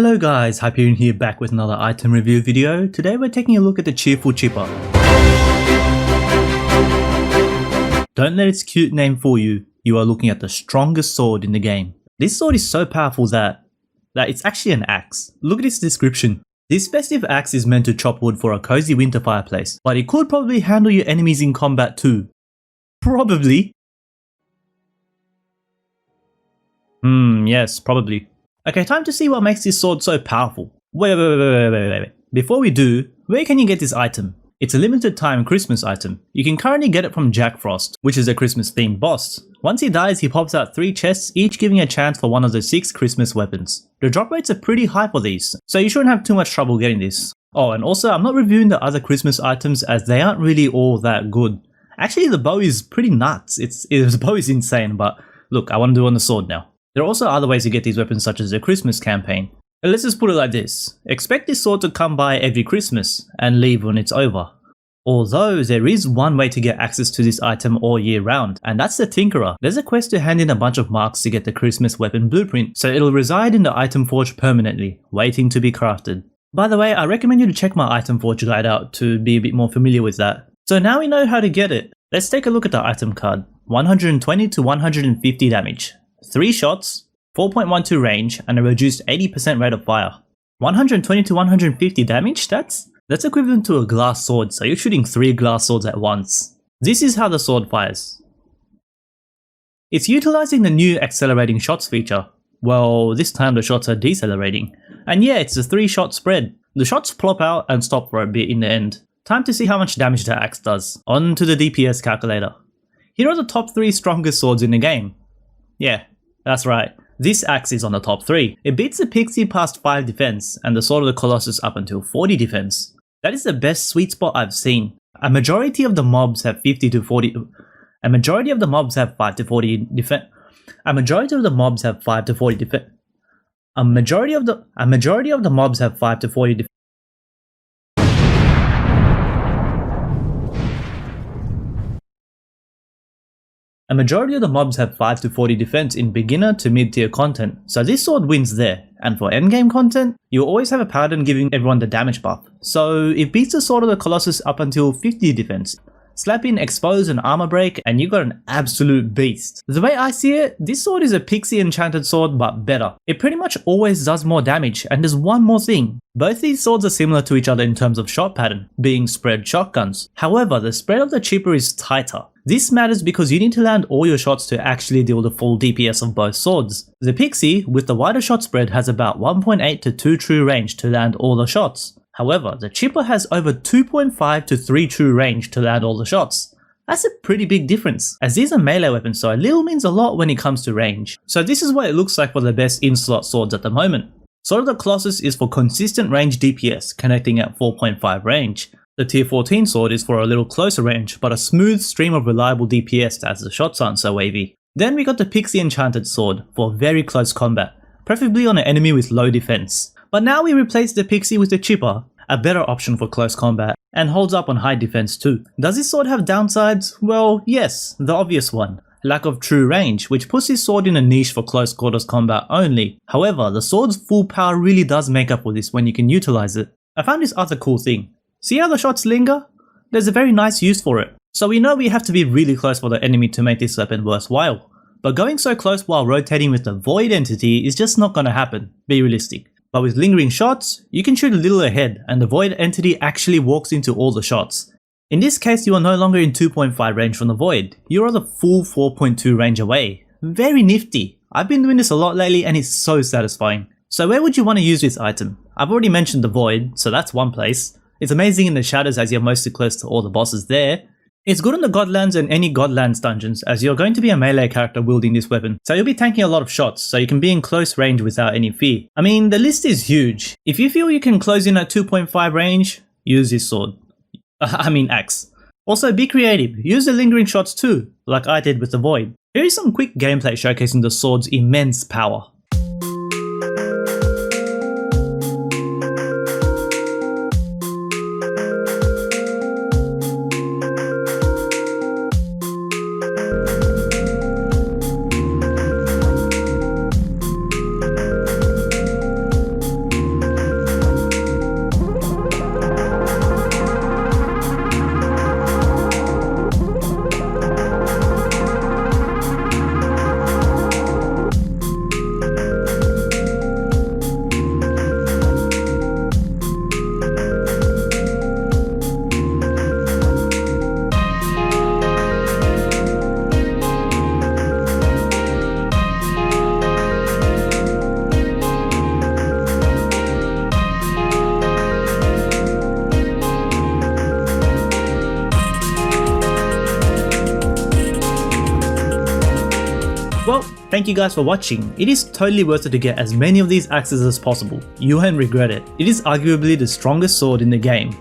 Hello guys, Hyeperion here, back with another item review video. Today we're taking a look at the Cheerful Chipper. Don't let its cute name fool you, you are looking at the strongest sword in the game. This sword is so powerful that it's actually an axe. Look at its description. This festive axe is meant to chop wood for a cozy winter fireplace, but it could probably handle your enemies in combat too. Probably. Yes, probably. Okay, time to see what makes this sword so powerful. Wait. Before we do, where can you get this item? It's a limited time Christmas item. You can currently get it from Jack Frost, which is a Christmas themed boss. Once he dies, he pops out 3 chests, each giving a chance for one of the 6 Christmas weapons. The drop rates are pretty high for these, so you shouldn't have too much trouble getting this. Oh, and also I'm not reviewing the other Christmas items as they aren't really all that good. Actually, the bow is pretty nuts. The bow is insane, but look, I want to do on the sword now. There are also other ways to get these weapons, such as the Christmas campaign. But let's just put it like this. Expect this sword to come by every Christmas and leave when it's over. Although there is one way to get access to this item all year round, and that's the Tinkerer. There's a quest to hand in a bunch of marks to get the Christmas weapon blueprint, so it'll reside in the item forge permanently, waiting to be crafted. By the way, I recommend you to check my item forge guide out to be a bit more familiar with that. So now we know how to get it. Let's take a look at the item card. 120 to 150 damage. 3 shots, 4.12 range, and a reduced 80% rate of fire. 120 to 150 damage, that's equivalent to a glass sword, so you're shooting 3 glass swords at once. This is how the sword fires. It's utilizing the new accelerating shots feature. Well, this time the shots are decelerating. And yeah, it's a 3-shot spread. The shots plop out and stop for a bit in the end. Time to see how much damage the axe does. On to the DPS calculator. Here are the top 3 strongest swords in the game. Yeah, that's right. This axe is on the top 3. It beats the Pixie past 5 defense and the Sword of the Colossus up until 40 defense. That is the best sweet spot I've seen. A majority of the mobs have 50 to 40. A majority of the mobs have 5 to 40 defense. A majority of the mobs have 5 to 40 defense. A majority of the mobs have 5 to 40 defense. A majority of the mobs have 5 to 40 defense in beginner to mid tier content, so this sword wins there. And for endgame content, you'll always have a paladin giving everyone the damage buff, so it beats the Sword of the Colossus up until 50 defense. Slap in Expose and Armor Break and you got an absolute beast. The way I see it, this sword is a pixie enchanted sword but better. It pretty much always does more damage, and there's one more thing. Both these swords are similar to each other in terms of shot pattern, being spread shotguns. However, the spread of the Chipper is tighter. This matters because you need to land all your shots to actually deal the full DPS of both swords. The Pixie, with the wider shot spread, has about 1.8 to 2 true range to land all the shots. However, the Chipper has over 2.5 to 3 true range to land all the shots. That's a pretty big difference, as these are melee weapons, so a little means a lot when it comes to range. So this is what it looks like for the best in-slot swords at the moment. Sword of the Colossus is for consistent range DPS, connecting at 4.5 range. The tier 14 sword is for a little closer range, but a smooth stream of reliable DPS as the shots aren't so wavy. Then we got the Pixie Enchanted sword for very close combat, preferably on an enemy with low defense. But now we replace the Pixie with the Chipper, a better option for close combat, and holds up on high defense too. Does this sword have downsides? Well, yes, the obvious one. Lack of true range, which puts this sword in a niche for close quarters combat only. However, the sword's full power really does make up for this when you can utilize it. I found this other cool thing. See how the shots linger? There's a very nice use for it. So we know we have to be really close for the enemy to make this weapon worthwhile. But going so close while rotating with the Void entity is just not gonna happen, be realistic. But with lingering shots, you can shoot a little ahead and the Void entity actually walks into all the shots. In this case, you are no longer in 2.5 range from the Void, you are the full 4.2 range away. Very nifty. I've been doing this a lot lately and it's so satisfying. So where would you want to use this item? I've already mentioned the Void, so that's one place. It's amazing in the shadows as you're mostly close to all the bosses there. It's good in the Godlands and any Godlands dungeons, as you're going to be a melee character wielding this weapon, so you'll be tanking a lot of shots, so you can be in close range without any fear. I mean, the list is huge. If you feel you can close in at 2.5 range, use this sword. Axe. Also, be creative, use the lingering shots too, like I did with the Void. Here is some quick gameplay showcasing the sword's immense power. Thank you guys for watching. It is totally worth it to get as many of these axes as possible. You won't regret it. It is arguably the strongest sword in the game.